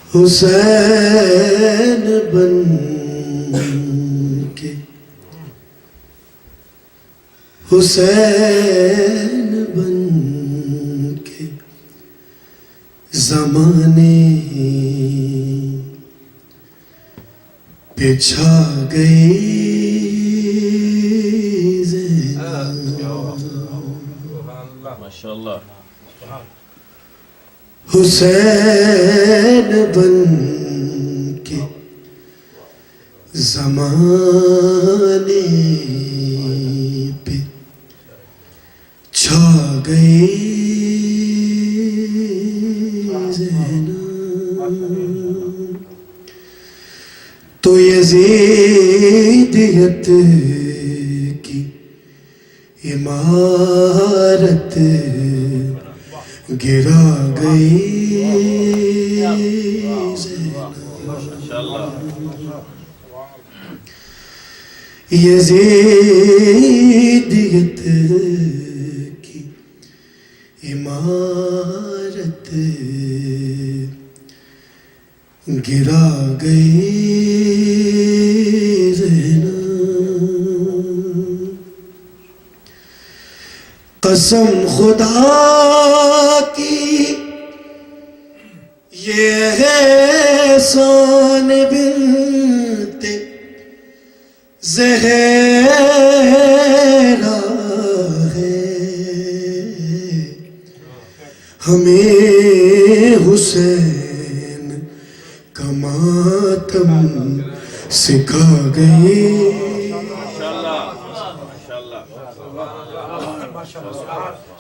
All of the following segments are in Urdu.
حسین بن کے حسین بن کے زمانے پہ چھا گئی ماشاءاللہ حسین بن کے زمانے پہ چھا گئی زینب تو یزیدیت کی عمارت گرا گئی یزیدیت کی عمارت گرا گئی زینب قسم خدا کی یہ ہے احسان بنت زہرا ہے ہمیں حسین کا ماتم سکھا گئی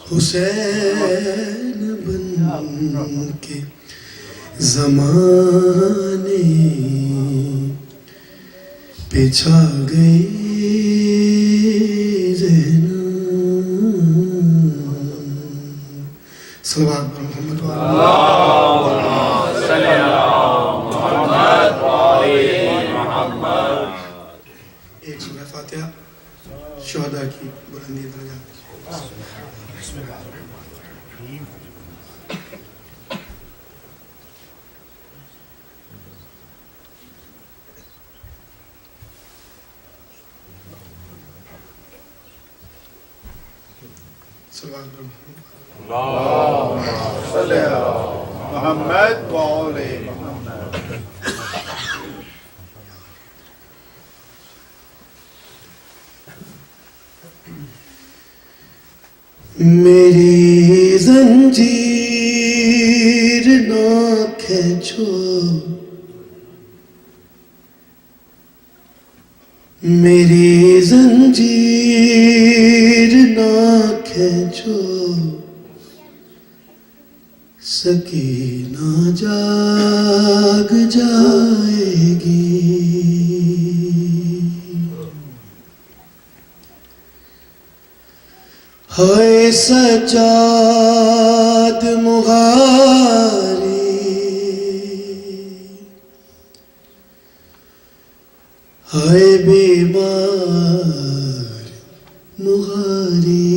حسین بن کے زمانے پہ چھا گئی زینب صلوات پر محمد ایک سورہ فاتحہ شہداء کی بلندی درجات بسم اللہ الرحمن الرحیم اللهم صل على محمد وآل محمد میری زنجیر نہ کھینچو میری زنجیر نہ کھینچو سکینہ جاگ جائے گی ہائے سجاد مغاری ہائے بیمار مغاری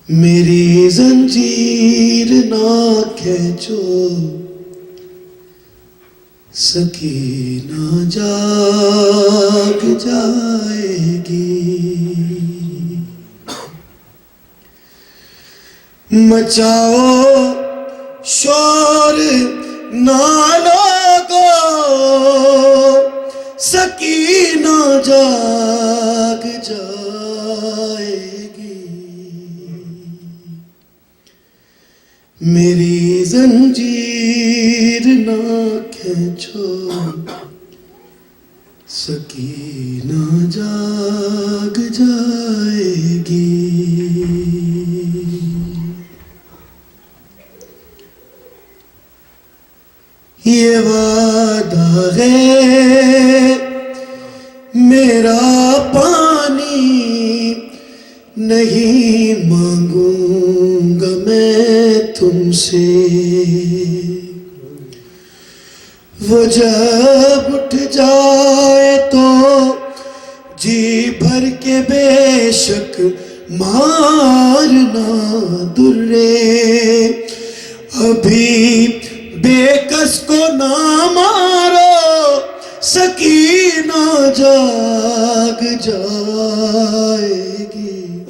میری زنجیر نہ کھینچو سکینہ جاگ جائے گی مچاؤ شور نہ لگو سکینہ جاگ جائے گی میری زنجیر نہ کھینچو سکینہ جاگ جائے گی یہ وعدہ ہے میرا پانی نہیں مانگوں گا میں تم سے وہ جب اٹھ جائے تو جی بھر کے بے شک مارنا درے ابھی بے کس کو نہ مارو سکینہ جاگ جائے گی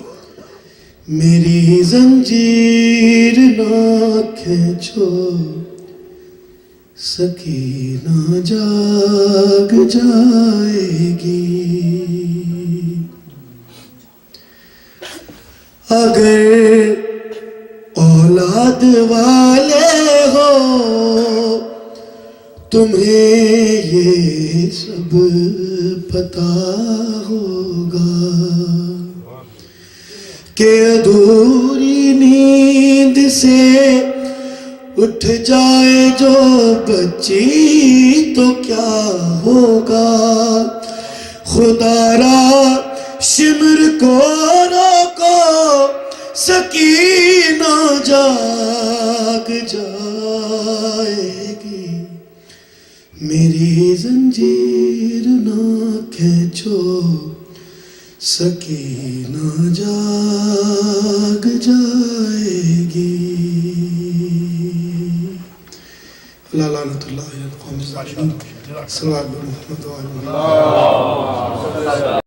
میری زنجیر نہ کھینچو سکینہ جاگ جائے گی اگر اولاد والے ہو تمہیں یہ سب پتا ہوگا کہ ادھوری نیند سے اٹھ جائے جو بچی تو کیا ہوگا خدا را شمر کو روکو سکینہ جاگ جائے گی میری زنجیر نہ کھینچو سکینہ جاگ جائے گی اللہ لعنت اللہ علی القوم الظالمین صلی اللہ علیہ وسلم